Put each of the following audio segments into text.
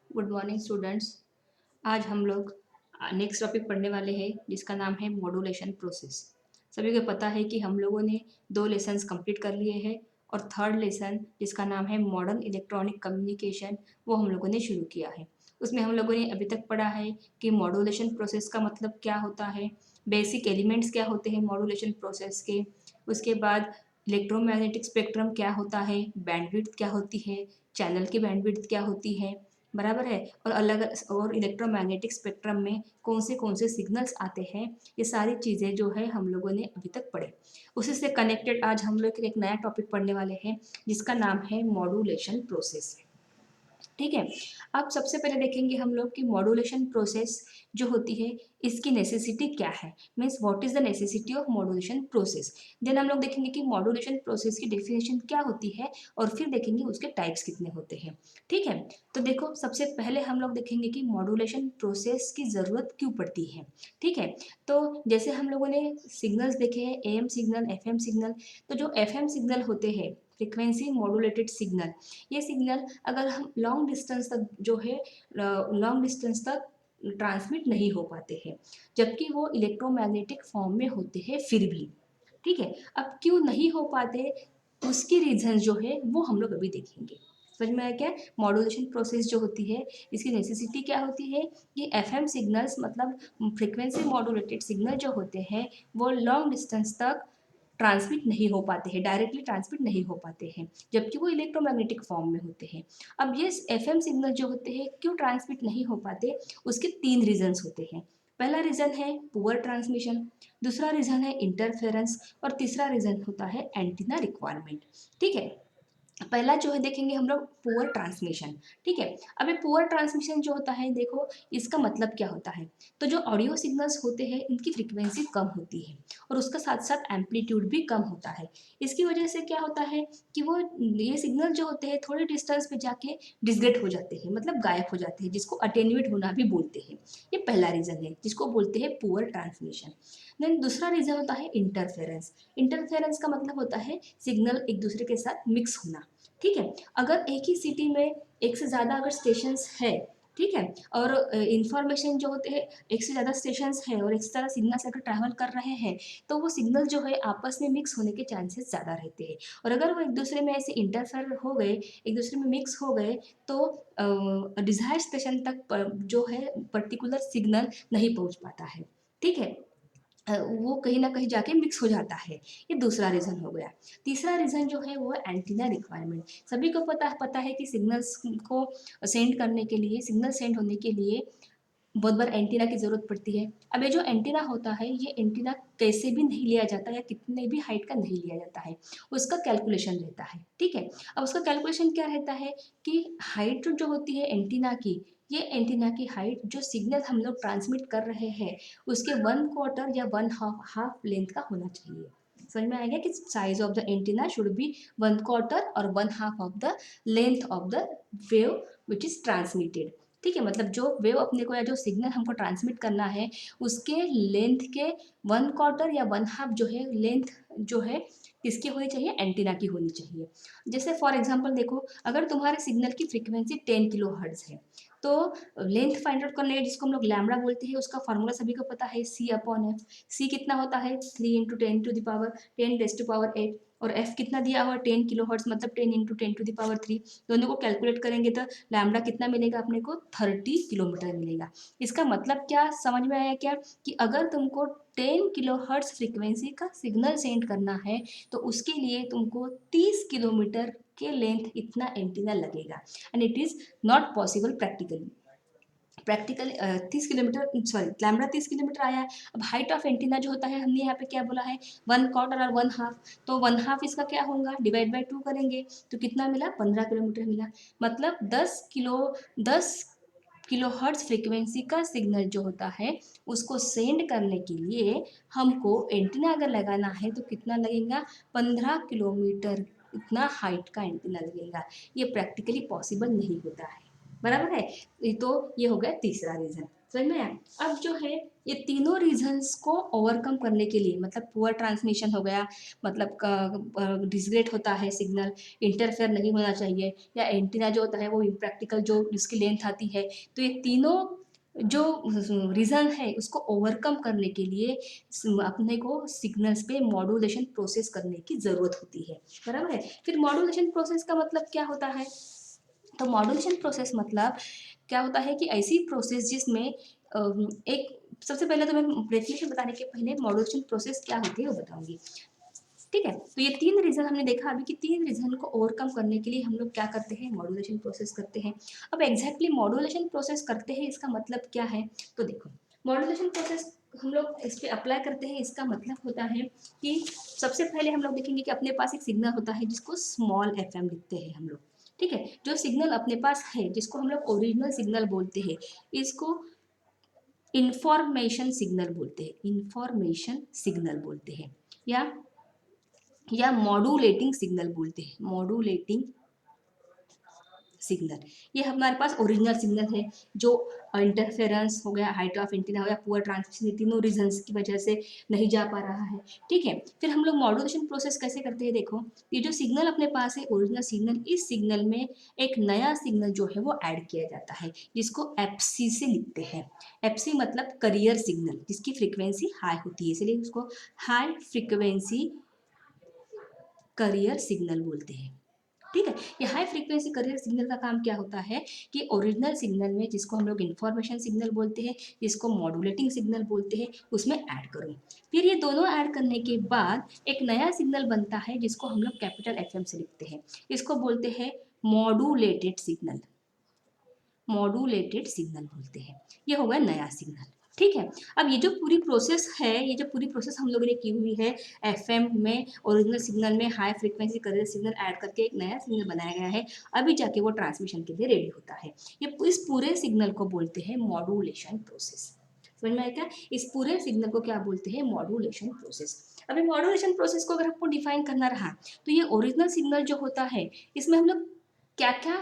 Good morning students. आज हम लोग नेक्स्ट टॉपिक पढ़ने वाले हैं जिसका नाम है मॉड्यूलेशन प्रोसेस। सभी को पता है कि हम लोगों ने 2 लेसन्स कंप्लीट कर लिए हैं और थर्ड लेसन जिसका नाम है मॉडर्न इलेक्ट्रॉनिक कम्युनिकेशन वो हम लोगों ने शुरू किया है। उसमें हम लोगों ने अभी तक पढ़ा है कि मॉड्यूलेशन प्रोसेस का मतलब क्या होता है, बेसिक एलिमेंट्स क्या होते हैं मॉड्यूलेशन प्रोसेस के, उसके बाद इलेक्ट्रोमैग्नेटिक स्पेक्ट्रम क्या होता है, बैंडविड्थ क्या होती है, चैनल की बैंडविड्थ क्या होती है, बराबर है, और अलग और इलेक्ट्रोमैग्नेटिक स्पेक्ट्रम में कौन से सिग्नल्स आते हैं। ये सारी चीज़ें जो है हम लोगों ने अभी तक पढ़े। उसी से कनेक्टेड आज हम लोग एक नया टॉपिक पढ़ने वाले हैं जिसका नाम है मॉड्यूलेशन प्रोसेस। ठीक है। अब सबसे पहले देखेंगे हम लोग कि मॉड्यूलेशन प्रोसेस जो होती है इसकी नेसेसिटी क्या है, means what is the necessity of modulation process. देन हम लोग देखेंगे कि मॉड्यूलेशन प्रोसेस की डेफिनेशन क्या होती है और फिर देखेंगे उसके टाइप्स कितने होते हैं। ठीक है। तो देखो सबसे पहले हम लोग देखेंगे कि मॉड्यूलेशन प्रोसेस की ज़रूरत क्यों पड़ती है। ठीक है। तो जैसे हम लोगों ने सिग्नल्स देखे हैं, एम सिग्नल, एफएम सिग्नल। तो जो एफएम सिग्नल होते हैं, फ्रिक्वेंसी मॉड्यूलेटेड सिग्नल, ये सिग्नल अगर हम लॉन्ग डिस्टेंस तक जो है लॉन्ग डिस्टेंस तक ट्रांसमिट नहीं हो पाते हैं, जबकि वो इलेक्ट्रोमैग्नेटिक फॉर्म में होते हैं फिर भी। ठीक है। अब क्यों नहीं हो पाते, उसकी रीजन जो है वो हम लोग अभी देखेंगे। समझ में आया क्या? मॉड्यूलेशन प्रोसेस जो होती है इसकी नेसेसिटी क्या होती है कि एफएम सिग्नल्स मतलब फ्रीक्वेंसी मॉड्यूलेटेड सिग्नल जो होते हैं वो लॉन्ग डिस्टेंस तक ट्रांसमिट नहीं हो पाते हैं, डायरेक्टली ट्रांसमिट नहीं हो पाते हैं, जबकि वो इलेक्ट्रोमैग्नेटिक फॉर्म में होते हैं। अब ये एफएम सिग्नल जो होते हैं क्यों ट्रांसमिट नहीं हो पाते, उसके 3 रीजंस होते हैं। पहला रीजन है पुअर ट्रांसमिशन, दूसरा रीजन है इंटरफेरेंस और तीसरा रीजन होता है एंटीना रिक्वायरमेंट। ठीक है। पहला जो है देखेंगे हम लोग पुअर ट्रांसमिशन। ठीक है। अब ये पुअर ट्रांसमिशन जो होता है, देखो इसका मतलब क्या होता है। तो जो ऑडियो सिग्नल्स होते हैं इनकी फ्रीक्वेंसी कम होती है और उसका साथ साथ एम्पलीट्यूड भी कम होता है। इसकी वजह से क्या होता है कि वो ये सिग्नल जो होते हैं थोड़े डिस्टेंस पे जाके डिसग्रेड हो जाते हैं, मतलब गायब हो जाते हैं, जिसको अटेन्यूएट होना भी बोलते हैं। ये पहला रीज़न है जिसको बोलते हैं पुअर ट्रांसमिशन। देन दूसरा रीज़न होता है इंटरफेरेंस। इंटरफेरेंस का मतलब होता है सिग्नल एक दूसरे के साथ मिक्स होना। ठीक है। अगर एक ही सिटी में एक से ज़्यादा अगर स्टेशंस है, ठीक है, और इंफॉर्मेशन जो होते हैं एक से ज़्यादा स्टेशंस है और एक से ज़्यादा सिग्नल्स अगर ट्रैवल कर रहे हैं तो वो सिग्नल जो है आपस में मिक्स होने के चांसेस ज़्यादा रहते हैं। और अगर वो एक दूसरे में ऐसे इंटरफेयर हो गए, एक दूसरे में मिक्स हो गए, तो डिज़ायर स्टेशन तक जो है पर्टिकुलर सिग्नल नहीं पहुंच पाता है। ठीक है। वो कहीं ना कहीं जाके मिक्स हो जाता है। ये दूसरा रीज़न हो गया। तीसरा रीज़न जो है वो एंटीना रिक्वायरमेंट। सभी को पता है कि सिग्नल्स को सेंड करने के लिए, सिग्नल सेंड होने के लिए बहुत बार एंटीना की ज़रूरत पड़ती है। अब ये जो एंटीना होता है ये एंटीना कैसे भी नहीं लिया जाता या कितने भी हाइट का नहीं लिया जाता है, उसका कैलकुलेशन रहता है। ठीक है। अब उसका कैलकुलेशन क्या रहता है कि हाइट जो होती है एंटीना की, ये एंटीना की हाइट जो सिग्नल हम लोग ट्रांसमिट कर रहे हैं उसके 1/4 या 1/2 लेंथ का होना चाहिए। समझ में आएगा कि size of the antenna should be 1/4 और 1/2 of the length of the wave which is transmitted. ठीक है। मतलब जो वेव अपने को या जो सिग्नल हमको ट्रांसमिट करना है उसके लेंथ के 1/4 या 1/2 जो है लेंथ जो है किसकी होनी चाहिए, एंटीना की होनी चाहिए। जैसे फॉर एग्जांपल देखो, अगर तुम्हारे सिग्नल की फ्रीक्वेंसी 10 किलो हर्ट्ज है तो लेंथ फाइंड आउट करने जिसको हम लोग लैम्बडा बोलते हैं उसका फॉर्मूला सभी को पता है, C/F। सी कितना होता है 3 × 10⁻⁸ और एफ कितना दिया हुआ 10 किलो हर्ट्ज मतलब 10 × 10⁻3। दोनों को कैलकुलेट करेंगे तो लैम्बडा कितना मिलेगा अपने को 30 किलोमीटर मिलेगा। इसका मतलब क्या समझ में आया क्या कि अगर तुमको 10 किलो हर्ट्ज फ्रीक्वेंसी का सिग्नल सेंड करना है तो उसके लिए तुमको 30 किलोमीटर के लेंथ इतना एंटीना लगेगा and it is not possible practically. 30 kilometre, sorry lambda 30 kilometre आया है। अब हाइट ऑफ एंटीना जो होता है हमने यहाँ पे क्या बोला है 1/4 और 1/2, तो 1/2 इसका क्या होगा डिवाइड बाई 2 करेंगे तो कितना मिला 15 किलोमीटर मिला। मतलब 10 किलो हर्ट्ज फ्रीक्वेंसी का सिग्नल जो होता है उसको सेंड करने के लिए हमको एंटीना अगर लगाना है तो कितना लगेगा 15 किलोमीटर, इतना हाइट का एंटीना लगेगा। ये प्रैक्टिकली पॉसिबल नहीं होता है, बराबर है। तो ये हो गया तीसरा रीज़न। समझ में आया। अब जो है ये तीनों रीजंस को ओवरकम करने के लिए, मतलब पुअर ट्रांसमिशन हो गया, मतलब डिसग्रेड होता है सिग्नल, इंटरफेयर नहीं होना चाहिए, या एंटीना जो होता है वो इम्प्रैक्टिकल जो जिसकी लेंथ आती है, तो ये तीनों जो रीज़न है उसको ओवरकम करने के लिए अपने को सिग्नल्स पे मॉड्यूलेशन प्रोसेस करने की ज़रूरत होती है, बराबर है। फिर मॉड्यूलेशन प्रोसेस का मतलब क्या होता है? तो मॉड्यूलेशन प्रोसेस मतलब क्या होता है कि ऐसी प्रोसेस जिसमें एक, सबसे पहले तो मैं डेफिनेशन बताने के पहले मॉड्यूलेशन प्रोसेस क्या होती है वो बताऊंगी, ठीक है। तो ये तीन रीजन हमने देखा अभी कि तीन रीजन को ओवरकम करने के लिए हम लोग क्या करते हैं, मॉड्यूलेशन प्रोसेस करते हैं। अब एग्जैक्टली मॉड्यूलेशन प्रोसेस करते हैं इसका मतलब क्या है, तो देखो मॉड्यूलेशन प्रोसेस हम लोग इस पर अप्लाई करते हैं, इसका मतलब होता है कि सबसे पहले हम लोग देखेंगे कि अपने पास एक सिग्नल होता है जिसको स्मॉल एफ एम लिखते हैं हम लोग, ठीक है। जो सिग्नल अपने पास है जिसको हम लोग ओरिजिनल सिग्नल बोलते हैं, इसको इंफॉर्मेशन सिग्नल बोलते हैं, इंफॉर्मेशन सिग्नल बोलते हैं, या मॉड्यूलेटिंग सिग्नल बोलते हैं, मॉड्यूलेटिंग सिग्नल। ये हमारे पास ओरिजिनल सिग्नल है जो इंटरफेरेंस हो गया, हाइट ऑफ एंटीना हो गया, पुअर ट्रांसमिशन, तीनों रीजंस की वजह से नहीं जा पा रहा है, ठीक है। फिर हम लोग मॉड्यूलेशन प्रोसेस कैसे करते हैं, देखो ये जो सिग्नल अपने पास है ओरिजिनल सिग्नल, इस सिग्नल में एक नया सिग्नल जो है वो ऐड किया जाता है जिसको एफसी से लिखते हैं। एफसी मतलब करियर सिग्नल, जिसकी फ्रीक्वेंसी हाई होती है, इसलिए उसको हाई फ्रीक्वेंसी करियर सिग्नल बोलते हैं, ठीक है। ये हाई फ्रीक्वेंसी करियर सिग्नल का काम क्या होता है कि ओरिजिनल सिग्नल में, जिसको हम लोग इन्फॉर्मेशन सिग्नल बोलते हैं, जिसको मॉड्यूलेटिंग सिग्नल बोलते हैं, उसमें ऐड करूँ। फिर ये दोनों ऐड करने के बाद एक नया सिग्नल बनता है जिसको हम लोग कैपिटल एफ एम से लिखते हैं, इसको बोलते हैं मॉड्यूलेटेड सिग्नल, मॉड्यूलेटेड सिग्नल बोलते हैं। ये हो गया नया सिग्नल, ठीक है। अब ये जो पूरी प्रोसेस है, ये जो पूरी प्रोसेस हम लोगों ने की हुई है एफएम में ओरिजिनल सिग्नल में high frequency career signal add करके एक नया सिग्नल बनाया गया है, अभी जाके वो ट्रांसमिशन के लिए रेडी होता है। ये इस पूरे सिग्नल को बोलते हैं मॉड्यूलेशन प्रोसेस। समझ में आया क्या? इस पूरे सिग्नल को क्या बोलते हैं, मॉड्यूलेशन प्रोसेस। अभी मॉड्यूलेशन प्रोसेस को अगर आपको डिफाइन करना रहा, तो ये ओरिजिनल सिग्नल जो होता है इसमें हम लोग क्या क्या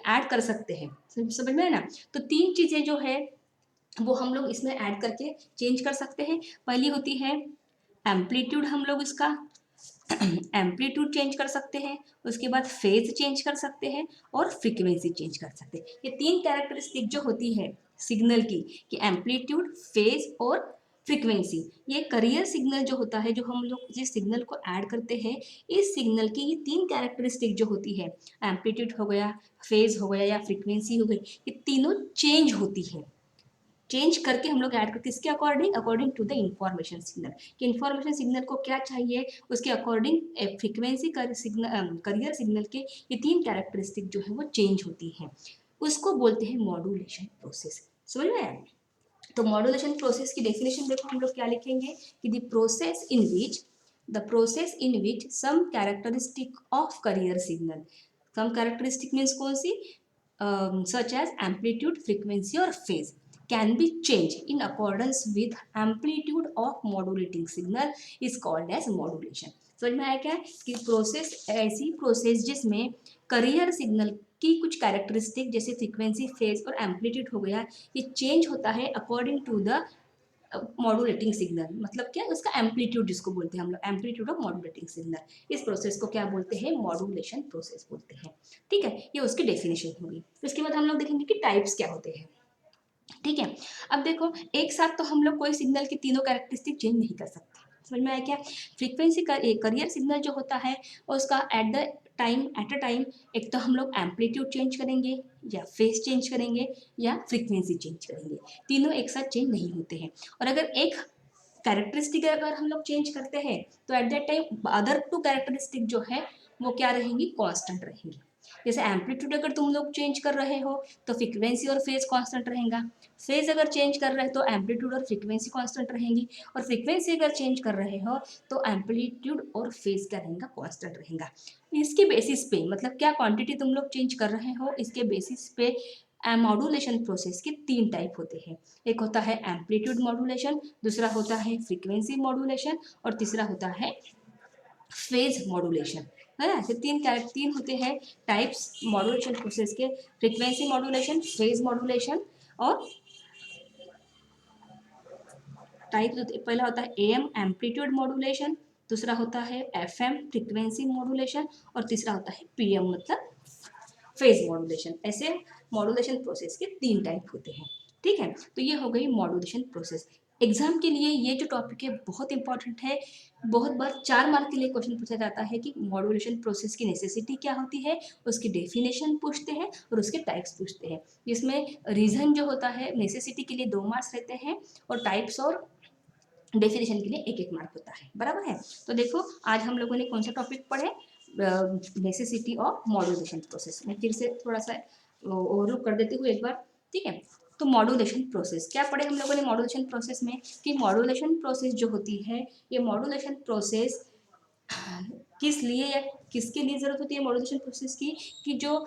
ऐड कर सकते हैं, समझ में है ना। तो तीन चीज़ें जो है वो हम लोग इसमें ऐड करके चेंज कर सकते हैं। पहली होती है एम्पलीट्यूड, हम लोग इसका एम्पलीट्यूड चेंज कर सकते हैं, उसके बाद फेज चेंज कर सकते हैं और फ्रीक्वेंसी चेंज कर सकते हैं। ये तीन कैरेक्टरिस्टिक जो होती है सिग्नल की, कि एम्पलीट्यूड, फेज और फ्रीक्वेंसी, ये करियर सिग्नल जो होता है, जो हम लोग जिस सिग्नल को ऐड करते हैं, इस सिग्नल की ये तीन कैरेक्टरिस्टिक जो होती है, एम्पलीट्यूड हो गया, फेज हो गया या फ्रीक्वेंसी हो गई, ये तीनों चेंज होती है। चेंज करके हम लोग ऐड करते हैं, इसके according, according to the information signal, कि इंफॉर्मेशन सिग्नल को क्या चाहिए उसके अकॉर्डिंग फ्रीक्वेंसी करियर सिग्नल के ये तीन कैरेक्टरिस्टिक जो है वो चेंज होती है, उसको बोलते हैं मॉड्यूलेशन प्रोसेस। समझ में आया? तो मॉड्यूलेशन प्रोसेस की डेफिनेशन देखो हम लोग क्या लिखेंगे कि the process in which some characteristic of carrier signal, some characteristic means कौन सी, such as amplitude, frequency और phase can be changed in accordance with amplitude of modulating signal is called as modulation। समझ में आया क्या कि process, ऐसी process जिसमें करियर सिग्नल की कुछ कैरेक्टरिस्टिक जैसे फ्रीक्वेंसी, फेज और एम्पलीट्यूड हो गया, ये चेंज होता है according to the modulating signal, मतलब क्या, उसका एम्पलीट्यूड जिसको बोलते हैं हम लोग, एम्पलीट्यूड ऑफ मॉड्यूलेटिंग सिग्नल, इस प्रोसेस को क्या बोलते हैं, मॉड्यूलेशन प्रोसेस बोलते हैं, ठीक है। ये उसकी डेफिनेशन होगी। इसके बाद हम लोग देखेंगे कि टाइप्स क्या होते हैं, ठीक है। अब देखो एक साथ तो हम लोग कोई सिग्नल की तीनों कैरेक्टरिस्टिक चेंज नहीं कर सकते, समझ में आया क्या। फ्रीक्वेंसी का करियर सिग्नल जो होता है उसका एट अ टाइम एक तो हम लोग एम्पलीट्यूड चेंज करेंगे या फेज चेंज करेंगे या फ्रीक्वेंसी चेंज करेंगे, तीनों एक साथ चेंज नहीं होते हैं। और अगर एक कैरेक्टरिस्टिक अगर हम लोग चेंज करते हैं तो at that time other two characteristic जो है वो क्या रहेंगी, कांस्टेंट रहेंगी। जैसे एम्पलीट्यूड अगर तुम लोग चेंज कर रहे हो तो फ्रीक्वेंसी और फेज कांस्टेंट रहेगा, फेज अगर चेंज कर रहे हो तो एम्पलीट्यूड और फ्रीक्वेंसी कांस्टेंट रहेंगी, और फ्रीक्वेंसी अगर चेंज कर रहे हो तो एम्पलीट्यूड और फेज क्या रहेगा, कांस्टेंट रहेगा। इसके बेसिस पे, मतलब क्या क्वांटिटी तुम लोग चेंज कर रहे हो, इसके बेसिस पे मॉड्यूलेशन प्रोसेस के तीन टाइप होते हैं। एक होता है एम्पलीट्यूड मॉड्यूलेशन, दूसरा होता है फ्रीक्वेंसी मॉड्यूलेशन और तीसरा होता है फेज मॉड्यूलेशन, है ना। ऐसे तीन होते हैं टाइप्स मॉड्यूलेशन प्रोसेस के, फ्रीक्वेंसी मॉड्यूलेशन, फेज मॉड्यूलेशन और टाइप पहला होता है एम एम्पलीट्यूड मॉड्यूलेशन, दूसरा होता है एफएम फ्रीक्वेंसी मॉड्यूलेशन, और तीसरा होता है पीएम मतलब फेज मॉड्यूलेशन। ऐसे मॉड्यूलेशन प्रोसेस के 3 टाइप होते हैं। ठीक है, तो ये हो गई मॉड्यूलेशन प्रोसेस। एग्जाम के लिए ये जो टॉपिक है बहुत इंपॉर्टेंट है। बहुत बार 4 मार्क के लिए क्वेश्चन पूछा जाता है कि मॉड्यूलेशन प्रोसेस की नेसेसिटी क्या होती है, उसकी डेफिनेशन पूछते हैं और उसके टाइप्स पूछते हैं, जिसमें रीजन जो होता है नेसेसिटी के लिए 2 मार्क्स रहते हैं और टाइप्स और डेफिनेशन के लिए 1-1 मार्क होता है, बराबर है। तो देखो आज हम लोगों ने कौन सा टॉपिक पढ़े, नेसेसिटी ऑफ मॉड्यूलेशन प्रोसेस। मैं फिर से थोड़ा सा ओवरलुक कर देती हूँ एक बार। ठीक है, तो मॉड्यूलेशन प्रोसेस क्या पढ़े हम लोगों ने मॉड्यूलेशन प्रोसेस में, कि मॉड्यूलेशन प्रोसेस जो होती है, ये मॉड्यूलेशन प्रोसेस किस लिए या किसके लिए ज़रूरत होती है मॉड्यूलेशन प्रोसेस की, कि जो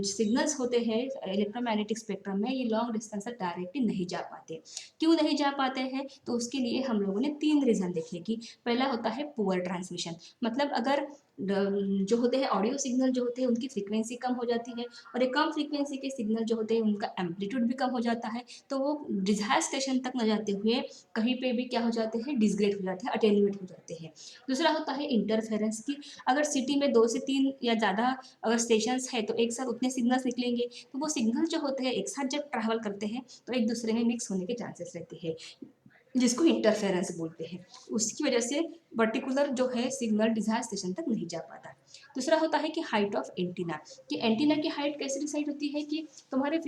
सिग्नल्स होते हैं इलेक्ट्रोमैग्नेटिक स्पेक्ट्रम में, ये लॉन्ग डिस्टेंस तक डायरेक्टली नहीं जा पाते। क्यों नहीं जा पाते हैं, तो उसके लिए हम लोगों ने 3 रीज़न देखे। कि पहला होता है पुअर ट्रांसमिशन, मतलब अगर जो होते हैं ऑडियो सिग्नल जो होते हैं उनकी फ्रीक्वेंसी कम हो जाती है, और एक कम फ्रीक्वेंसी के सिग्नल जो होते हैं उनका एम्पलीट्यूड भी कम हो जाता है, तो वो डिजायर स्टेशन तक न जाते हुए कहीं पे भी क्या हो जाते हैं, डिसग्रेड हो जाते हैं, अटेन्यूएट हो जाते हैं। दूसरा होता है इंटरफेरेंस की, अगर सिटी में 2 से 3 या ज़्यादा अगर स्टेशंस है तो एक साथ उतने सिग्नल्स निकलेंगे, तो वो सिग्नल जो होते हैं एक साथ जब ट्रैवल करते हैं तो एक दूसरे में मिक्स होने के चांसेस रहते हैं, जिसको इंटरफेरेंस बोलते हैं। उसकी वजह से पर्टिकुलर जो है सिग्नल डिजायर स्टेशन तक नहीं जा पाता। दूसरा होता है कि हाइट ऑफ एंटीना, कि एंटीना की हाइट कैसे डिसाइड होती है, कि तुम्हारे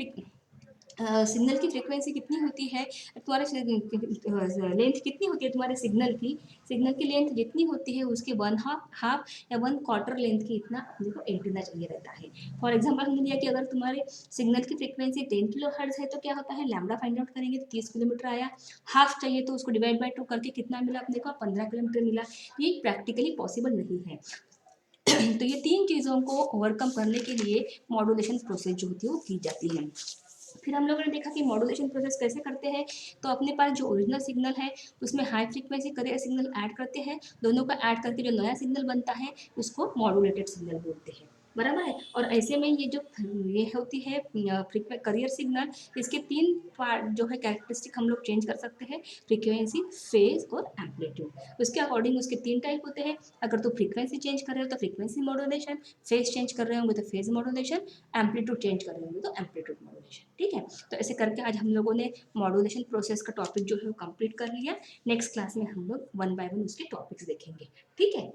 सिग्नल की फ्रीक्वेंसी कितनी होती है, तुम्हारे लेंथ कितनी होती है तुम्हारे सिग्नल की लेंथ जितनी होती है उसके 1/2 या 1/4 लेंथ की इतना देखो एंटीना चाहिए रहता है। फॉर एग्जांपल हमने लिया कि अगर तुम्हारे सिग्नल की फ्रीक्वेंसी 10 किलो हर्ट्ज है तो क्या होता है, लैम्बडा फाइंड आउट करेंगे तो 30 किलोमीटर आया। हाफ चाहिए तो उसको डिवाइड बाय 2 करके कितना मिला अपने को, 15 किलोमीटर मिला। ये प्रैक्टिकली पॉसिबल नहीं है। तो ये 3 चीज़ों को ओवरकम करने के लिए मॉड्यूलेशन प्रोसेस जो होती है वो की जाती है। फिर हम लोगों ने देखा कि मॉड्यूलेशन प्रोसेस कैसे करते हैं, तो अपने पास जो ओरिजिनल सिग्नल है उसमें high frequency career signal add करते हैं, दोनों का ऐड करके जो नया सिग्नल बनता है उसको मॉड्यूलेटेड सिग्नल बोलते हैं, बराबर है। और ऐसे में ये होती है करियर सिग्नल, इसके 3 पार्ट जो है कैरेक्टरिस्टिक हम लोग चेंज कर सकते हैं, फ्रीक्वेंसी, फेज और एम्पलीट्यूड। उसके अकॉर्डिंग उसके 3 टाइप होते हैं। अगर तो फ्रीक्वेंसी चेंज कर रहे हो तो फ्रीक्वेंसी मॉड्यूलेशन, फेज चेंज कर रहे होंगे तो फेज मॉड्यूलेशन, एम्पलीट्यूड चेंज कर रहे होंगे तो एम्पलीट्यूड मॉड्यूलेशन। ठीक है, तो ऐसे करके आज हम लोगों ने मॉड्यूलेशन प्रोसेस का टॉपिक जो है वो कंप्लीट कर लिया। नेक्स्ट क्लास में हम लोग 1 बाय 1 उसके टॉपिक्स देखेंगे। ठीक है।